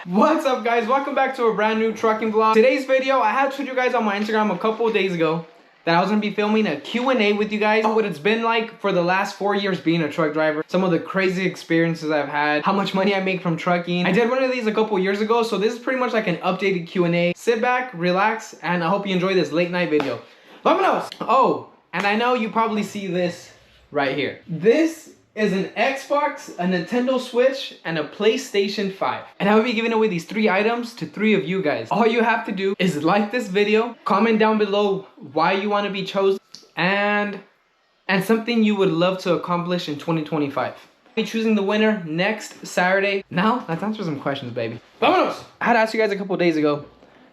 What's up, guys? Welcome back to a brand new trucking vlog. Today's video, I had told you guys on my Instagram a couple of days ago that I was gonna be filming a Q&A with you guys on what it's been like for the last 4 years being a truck driver, some of the crazy experiences I've had, how much money I make from trucking. I did one of these a couple years ago, so this is pretty much like an updated Q&A. Sit back, relax, and I hope you enjoy this late night video. Vámonos! Oh, and I know you probably see this right here. This is an Xbox, a Nintendo Switch, and a PlayStation 5. And I will be giving away these 3 items to 3 of you guys. All you have to do is like this video, comment down below why you want to be chosen, and something you would love to accomplish in 2025. I'll be choosing the winner next Saturday. Now, let's answer some questions, baby. Vámonos! I had asked you guys a couple days ago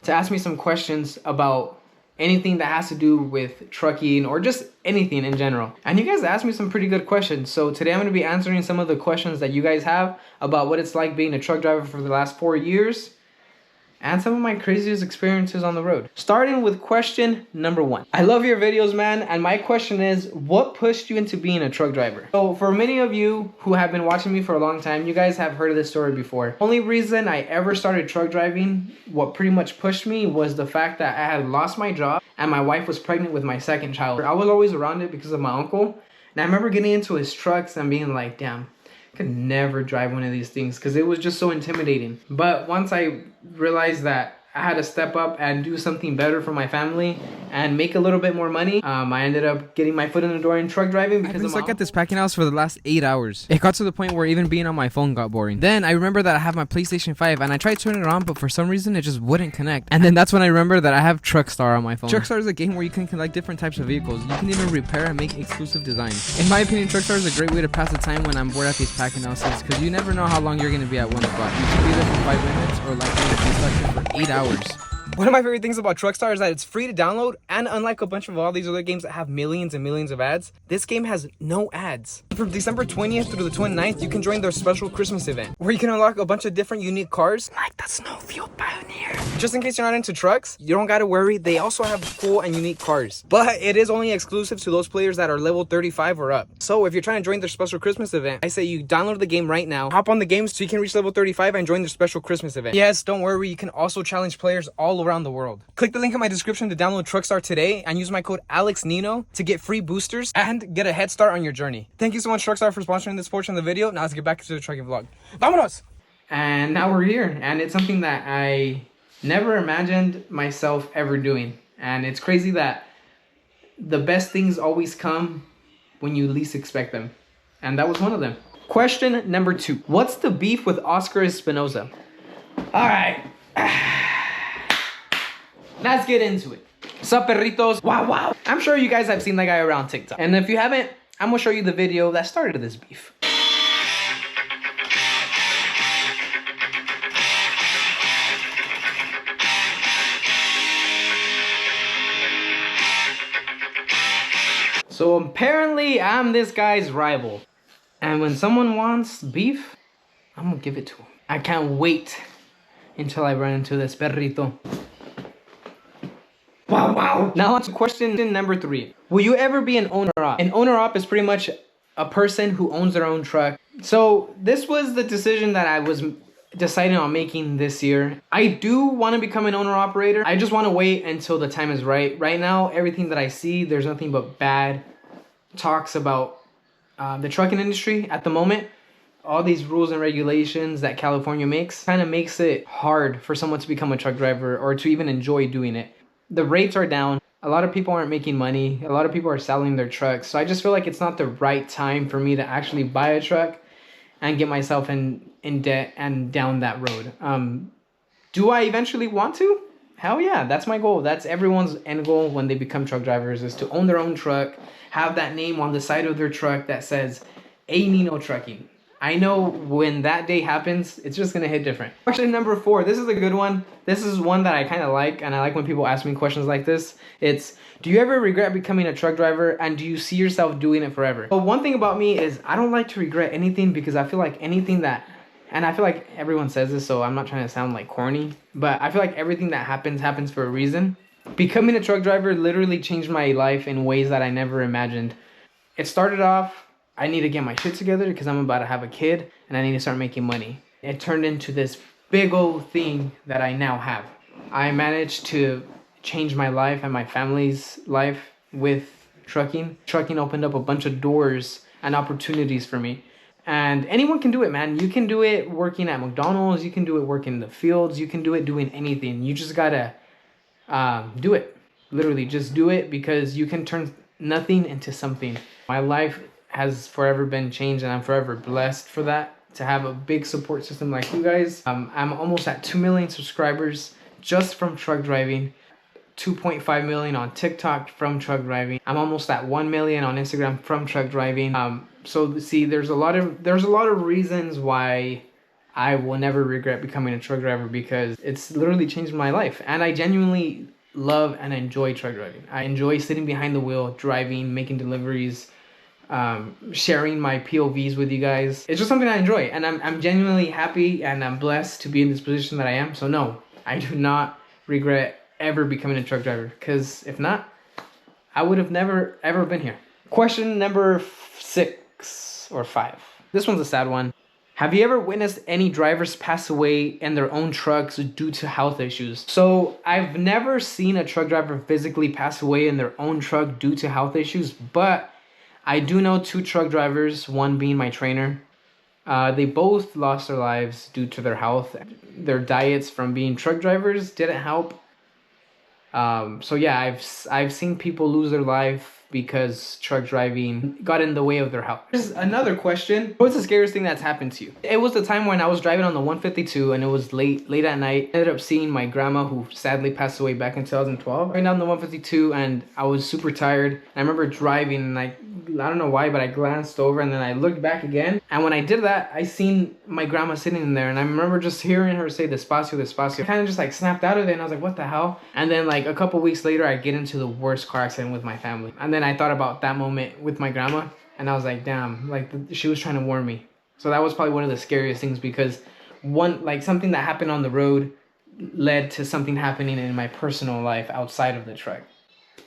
to ask me some questions about anything that has to do with trucking or just anything in general. And you guys asked me some pretty good questions. So today I'm gonna be answering some of the questions that you guys have about what it's like being a truck driver for the last 4 years and some of my craziest experiences on the road. Starting with question number 1. I love your videos, man. And my question is, what pushed you into being a truck driver? So for many of you who have been watching me for a long time, you guys have heard of this story before. Only reason I ever started truck driving, what pretty much pushed me, was the fact that I had lost my job and my wife was pregnant with my second child. I was always around it because of my uncle. And I remember getting into his trucks and being like, damn, could never drive one of these things because it was just so intimidating. But once I realized that I had to step up and do something better for my family and make a little bit more money, I ended up getting my foot in the door in truck driving because I've been stuck at this packing house for the last 8 hours. It got to the point where even being on my phone got boring. Then I remember that I have my PlayStation 5 and I tried turning it on, but for some reason it just wouldn't connect. And then that's when I remember that I have Truckstar on my phone. Truckstar is a game where you can collect different types of vehicles. You can even repair and make exclusive designs. In my opinion, Truckstar is a great way to pass the time when I'm bored at these packing houses, because you never know how long you're going to be at one spot. You can be there for 5 minutes or likely to be stuck here for 8 hours. One of my favorite things about Truckstar is that it's free to download, and unlike a bunch of all these other games that have millions and millions of ads, this game has no ads. From December 20th through the 29th, you can join their special Christmas event, where you can unlock a bunch of different unique cars, like the Snowfield Pioneer. Just in case you're not into trucks, you don't gotta worry, they also have cool and unique cars. But it is only exclusive to those players that are level 35 or up. So if you're trying to join their special Christmas event, I say you download the game right now, hop on the game so you can reach level 35 and join their special Christmas event. Yes, don't worry, you can also challenge players all around the world. Click the link in my description to download Truckstar today and use my code AlexNino to get free boosters and get a head start on your journey. Thank you so much, Truckstar, for sponsoring this portion of the video. Now let's get back to the trucking vlog. Vámonos! And now we're here, and it's something that I never imagined myself ever doing. And it's crazy that the best things always come when you least expect them. And that was one of them. Question number 2. What's the beef with Oscar Espinosa? All right. Let's get into it. Sup, perritos? Wow. I'm sure you guys have seen that guy around TikTok. And if you haven't, I'm gonna show you the video that started this beef. So apparently I'm this guy's rival. And when someone wants beef, I'm gonna give it to him. I can't wait until I run into this perrito. Wow. Now on to question number 3. Will you ever be an owner-op? An owner-op is pretty much a person who owns their own truck. So this was the decision that I was deciding on making this year. I do want to become an owner-operator. I just want to wait until the time is right. Right now, everything that I see, there's nothing but bad talks about the trucking industry at the moment. All these rules and regulations that California makes kind of makes it hard for someone to become a truck driver or to even enjoy doing it. The rates are down. A lot of people aren't making money. A lot of people are selling their trucks. So I just feel like it's not the right time for me to actually buy a truck and get myself in debt and down that road. Do I eventually want to? Hell yeah, that's my goal. That's everyone's end goal when they become truck drivers, is to own their own truck, have that name on the side of their truck that says A Nino Trucking. I know when that day happens, it's just gonna hit different. Question number 4, this is a good one. This is one that I kind of like, and I like when people ask me questions like this. It's, do you ever regret becoming a truck driver, and do you see yourself doing it forever? But one thing about me is I don't like to regret anything, because I feel like anything that, and I feel like everyone says this, so I'm not trying to sound like corny, but I feel like everything that happens for a reason. Becoming a truck driver literally changed my life in ways that I never imagined. It started off, I need to get my shit together because I'm about to have a kid and I need to start making money. It turned into this big old thing that I now have. I managed to change my life and my family's life with trucking. Trucking opened up a bunch of doors and opportunities for me. And anyone can do it, man. You can do it working at McDonald's. You can do it working in the fields. You can do it doing anything. You just gotta do it. Literally, just do it, because you can turn nothing into something. My life has forever been changed, and I'm forever blessed for that, to have a big support system like you guys. I'm almost at 2 million subscribers just from truck driving. 2.5 million on TikTok from truck driving. I'm almost at 1 million on Instagram from truck driving. So see, there's a lot of reasons why I will never regret becoming a truck driver, because it's literally changed my life. And I genuinely love and enjoy truck driving. I enjoy sitting behind the wheel, driving, making deliveries, sharing my POVs with you guys. It's just something I enjoy, and I'm genuinely happy, and I'm blessed to be in this position that I am. So no, I do not regret ever becoming a truck driver, because if not, I would have never ever been here. Question number 6 or 5. This one's a sad one. Have you ever witnessed any drivers pass away in their own trucks due to health issues? So I've never seen a truck driver physically pass away in their own truck due to health issues, but I do know 2 truck drivers, one being my trainer. They both lost their lives due to their health. Their diets from being truck drivers didn't help. So yeah, I've seen people lose their life because truck driving got in the way of their health. Here's another question. What's the scariest thing that's happened to you? It was the time when I was driving on the 152 and it was late at night. I ended up seeing my grandma, who sadly passed away back in 2012. Right down the 152, and I was super tired. And I remember driving, and I don't know why, but I glanced over and then I looked back again. And when I did that, I seen my grandma sitting in there, and I remember just hearing her say despacio, despacio. I kind of just like snapped out of it, and I was like, what the hell? And then like a couple weeks later, I get into the worst car accident with my family. And then I thought about that moment with my grandma, and I was like, damn, like she was trying to warn me. So that was probably one of the scariest things, because something that happened on the road led to something happening in my personal life outside of the truck.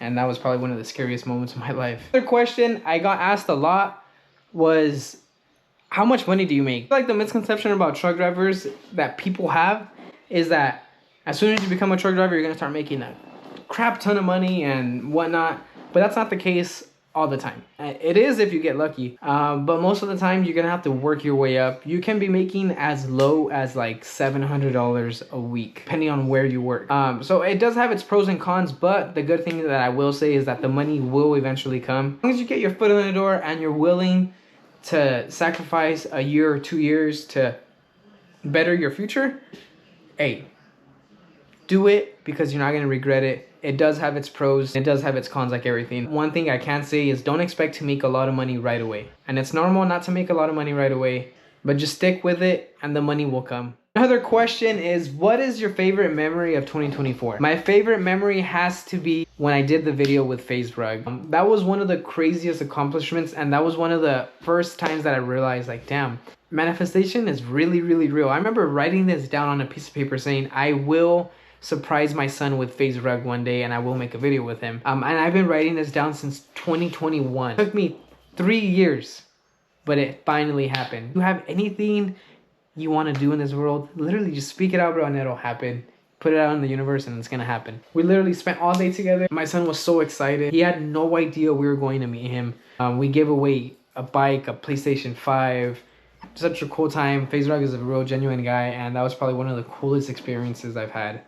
And that was probably one of the scariest moments of my life. Another question I got asked a lot was, how much money do you make? Like, the misconception about truck drivers that people have is that as soon as you become a truck driver, you're gonna start making a crap ton of money and whatnot. But that's not the case all the time. It is if you get lucky, but most of the time you're gonna have to work your way up. You can be making as low as like $700 a week, depending on where you work. So it does have its pros and cons, but the good thing that I will say is that the money will eventually come. As long as you get your foot in the door and you're willing to sacrifice a year or 2 years to better your future, hey, do it, because you're not gonna regret it. It does have its pros, it does have its cons, like everything. One thing I can say is don't expect to make a lot of money right away. And it's normal not to make a lot of money right away, but just stick with it and the money will come. Another question is, what is your favorite memory of 2024? My favorite memory has to be when I did the video with FaZe Rug. That was one of the craziest accomplishments, and that was one of the first times that I realized, like, damn, manifestation is really, really real. I remember writing this down on a piece of paper saying, I will surprise my son with FaZe Rug one day, and I will make a video with him. And I've been writing this down since 2021. It took me 3 years, but it finally happened. If you have anything you want to do in this world, literally just speak it out, bro, and it'll happen. Put it out in the universe and it's gonna happen. We literally spent all day together. My son was so excited. He had no idea we were going to meet him. We gave away a bike, a PlayStation 5. Such a cool time. FaZe Rug is a real genuine guy, and that was probably one of the coolest experiences I've had.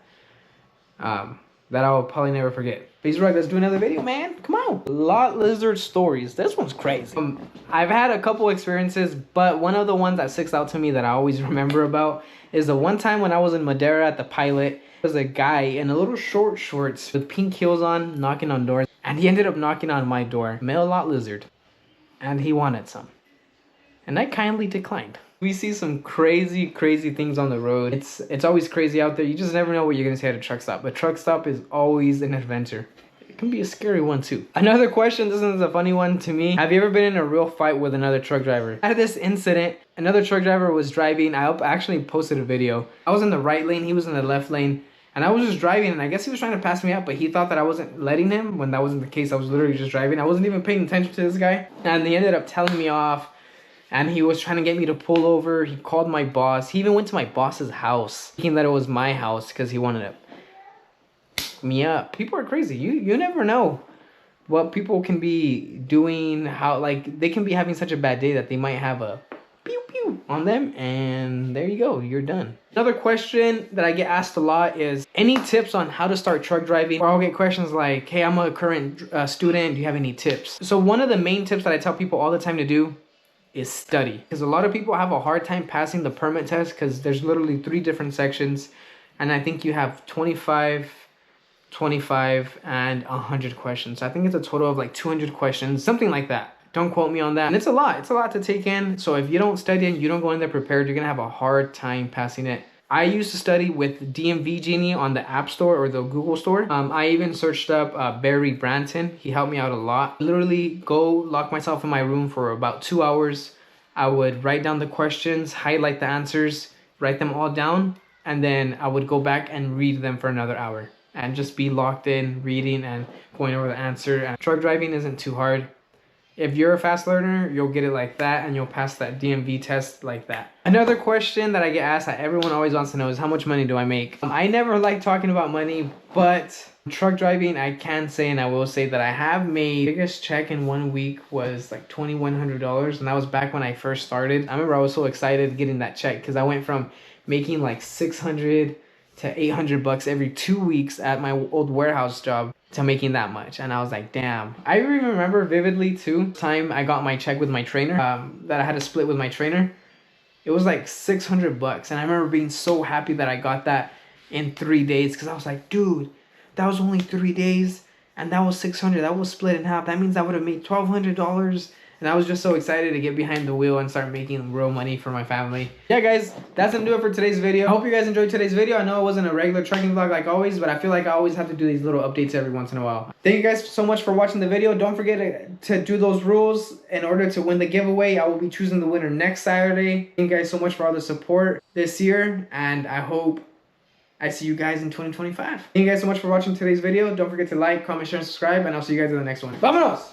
That I'll probably never forget. FaZe Rug, let's do another video, man. Come on. Lot Lizard stories. This one's crazy. I've had a couple experiences, but one of the ones that sticks out to me that I always remember about is the one time when I was in Madeira at the Pilot. There was a guy in a little shorts with pink heels on, knocking on doors, and he ended up knocking on my door. Male Lot Lizard. And he wanted some. And I kindly declined. We see some crazy things on the road. It's always crazy out there. You just never know what you're gonna see at a truck stop. But truck stop is always an adventure. It can be a scary one too. Another question, this is a funny one to me. Have you ever been in a real fight with another truck driver? I had this incident. Another truck driver was driving. I actually posted a video. I was in the right lane, he was in the left lane. And I was just driving, and I guess he was trying to pass me up, but he thought that I wasn't letting him, when that wasn't the case. I was literally just driving. I wasn't even paying attention to this guy. And he ended up telling me off. and he was trying to get me to pull over. He called my boss. He even went to my boss's house, thinking that it was my house because he wanted to pick me up. People are crazy. You never know what people can be doing, how like they can be having such a bad day that they might have a pew pew on them, and there you go, you're done. Another question that I get asked a lot is any tips on how to start truck driving, or I'll get questions like, hey, I'm a current student, do you have any tips? So one of the main tips that I tell people all the time to do is study, because a lot of people have a hard time passing the permit test because there's literally 3 different sections, and I think you have 25 and 100 questions. So I think it's a total of like 200 questions, something like that. Don't quote me on that. And it's a lot to take in. So if you don't study and you don't go in there prepared, you're gonna have a hard time passing it. I used to study with DMV Genie on the App Store or the Google Store. I even searched up Barry Branton. He helped me out a lot. Literally go lock myself in my room for about 2 hours. I would write down the questions, highlight the answers, write them all down, and then I would go back and read them for another hour and just be locked in reading and going over the answer. And truck driving isn't too hard. If you're a fast learner, you'll get it like that, and you'll pass that DMV test like that. Another question that I get asked that everyone always wants to know is how much money do I make? I never like talking about money, but truck driving, I can say, and I will say that I have made, biggest check in 1 week was like $2,100, and that was back when I first started. I remember I was so excited getting that check because I went from making like 600 to 800 bucks every 2 weeks at my old warehouse job to making that much, and I was like, damn. I even remember vividly too, time I got my check with my trainer, that I had to split with my trainer. It was like 600 bucks, and I remember being so happy that I got that in 3 days, because I was like, dude, that was only 3 days, and that was 600. That was split in half. That means I would have made $1,200. And I was just so excited to get behind the wheel and start making real money for my family. Yeah, guys, that's gonna do it for today's video. I hope you guys enjoyed today's video. I know it wasn't a regular trucking vlog like always, but I feel like I always have to do these little updates every once in a while. Thank you guys so much for watching the video. Don't forget to do those rules in order to win the giveaway. I will be choosing the winner next Saturday. Thank you guys so much for all the support this year, and I hope I see you guys in 2025. Thank you guys so much for watching today's video. Don't forget to like, comment, share, and subscribe, and I'll see you guys in the next one. Vámonos!